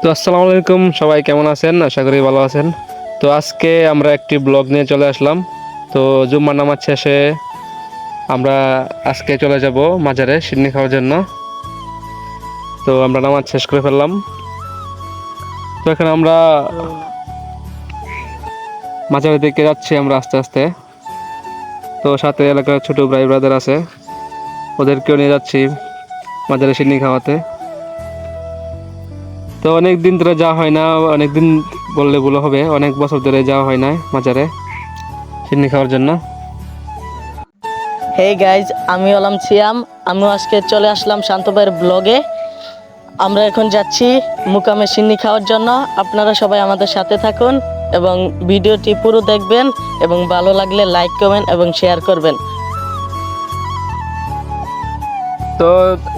তো আসসালামু আলাইকুম, সবাই কেমন আছেন? আশা করি ভালো আছেন। তো আজকে আমরা একটি ব্লগ নিয়ে চলে আসলাম। তো জুম্মার নামাজ শেষে আমরা আজকে চলে যাব মাজারে সিন্নি খাওয়ার জন্য। তো আমরা নামাজ শেষ করে ফেললাম। তো এখানে আমরা মাজারের দিকে যাচ্ছি আমরা আস্তে আস্তে। তো সাথে এলাকার ছোট ভাই ব্রাদার আছে, ওদেরকেও নিয়ে যাচ্ছি মাজারে সিন্নি খাওয়াতে। তো অনেক দিন ধরে যাওয়া হয় না, অনেক দিন বললে ভুল হবে, অনেক বছর ধরে যাওয়া হয় না মাজারে সিন্নি খাওয়ার জন্য। হে গাইজ, আমি হলাম সিয়াম। আমিও আজকে চলে আসলাম শান্ত ভাইয়ের ব্লগে। আমরা এখন যাচ্ছি মুকামে সিন্নি খাওয়ার জন্য। আপনারা সবাই আমাদের সাথে থাকুন এবং ভিডিওটি পুরো দেখবেন এবং ভালো লাগলে লাইক কমেন্ট এবং শেয়ার করবেন। তো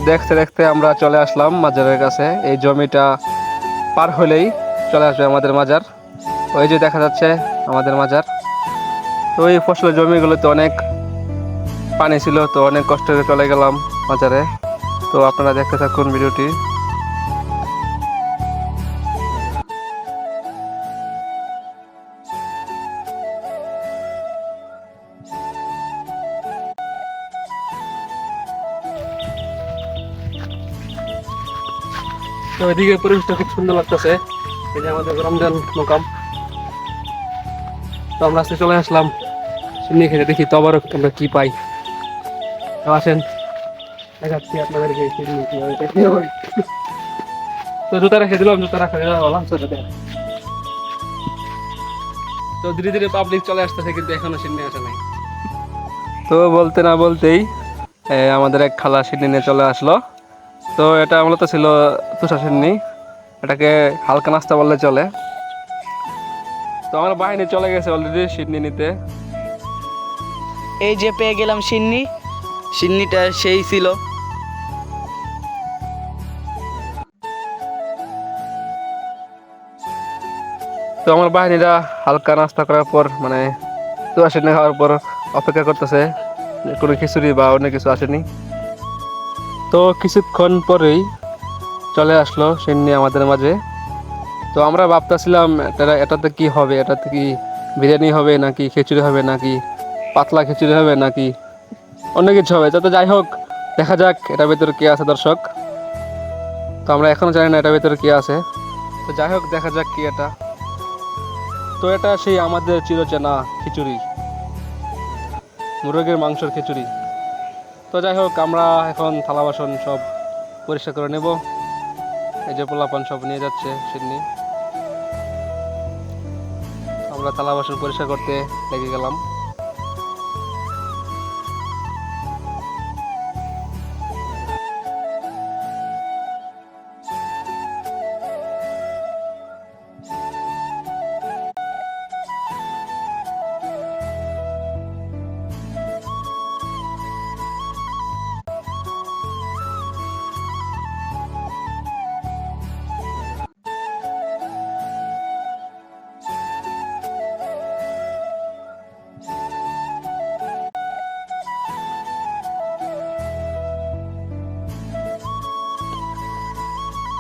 দেখতে দেখতে আমরা চলে আসলাম মাজারের কাছে। এই জমিটা পার হলেই চলে আসবে আমাদের মাজার। ওই যে দেখা যাচ্ছে আমাদের মাজার। তো এই ফসলের জমিগুলোতে অনেক পানি ছিল, তো অনেক কষ্ট করে চলে গেলাম মাজারে। তো আপনারা দেখতে থাকুন ভিডিওটি। তো এদিকে পরিবেশটা খুব সুন্দর লাগতেছে। এই যে আমাদের রমজান মোকাম। তো আমরা আজকে চলে আসলাম সিন্নি খেতে, দেখি তো আবার আমরা কি পাই। তো আসেন দেখাচ্ছি আপনাদেরকে সিন্নি কিভাবে খেতে হয়। তো জুতা রেখে দিলাম, জুতা রাখা দিলাম। তো ধীরে ধীরে পাবলিক চলে আসতেছে, কিন্তু এখনো সিন্নি আসে নাই। তো বলতে না বলতেই আমাদের এক খালা সিন্নি নিয়ে চলে আসলো। তো এটা মূলত ছিল তুষার সিন্নি, এটাকে হালকা নাস্তা বললে চলে। তো আমার বাহিনী চলে গেছে অলরেডি সিন্নি নিতে। এই যে পেয়ে গেলাম সিন্নি। সিন্নিটা সেই ছিল। তো আমার বাহিনীরা হালকা নাস্তা করার পর, মানে তুষার সিন্নি খাওয়ার পর অপেক্ষা করতেছে, কোনো খিচুড়ি বা অন্য কিছু আসেনি। তো কিছুক্ষণ পরেই চলে আসলো সিন্নি আমাদের মাঝে। তো আমরা ভাবতেছিলাম এটাতে কি হবে, এটাতে কি বিরিয়ানি হবে নাকি খিচুড়ি হবে নাকি পাতলা খিচুড়ি হবে নাকি অন্য কিছু হবে। তো যাই হোক, দেখা যাক এটার ভিতরে কি আছে দর্শক। তো আমরা এখনো জানি না এটার ভিতরে কি আছে। তো যাই হোক, দেখা যাক কি এটা। তো এটা সেই আমাদের চিরচেনা খিচুড়ি, মুরগির মাংসের খিচুড়ি। তো যাই হোক, আমরা এখন থালা বাসন সব পরিষ্কার করে নেব। এই যে পোলাপান সব নিয়ে যাচ্ছে সিন্নি। আমরা থালা বাসন পরিষ্কার করতে লেগে গেলাম।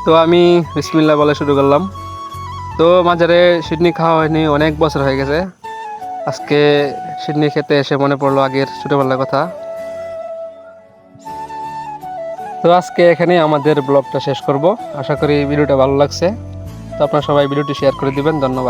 তো আমি বিসমিল্লাহ বলে শুরু করলাম। তো মাঝারে সিডনি খাওয়া হয়নি, অনেক বছর হয়ে গেছে। আজকে সিডনি খেতে এসে মনে পড়লো আগের ছোটবেলার কথা। তো আজকে এখানে আমাদের ব্লগটা শেষ করব। আশা করি ভিডিওটা ভালো লাগছে। তো আপনারা সবাই ভিডিওটি শেয়ার করে দিবেন। ধন্যবাদ।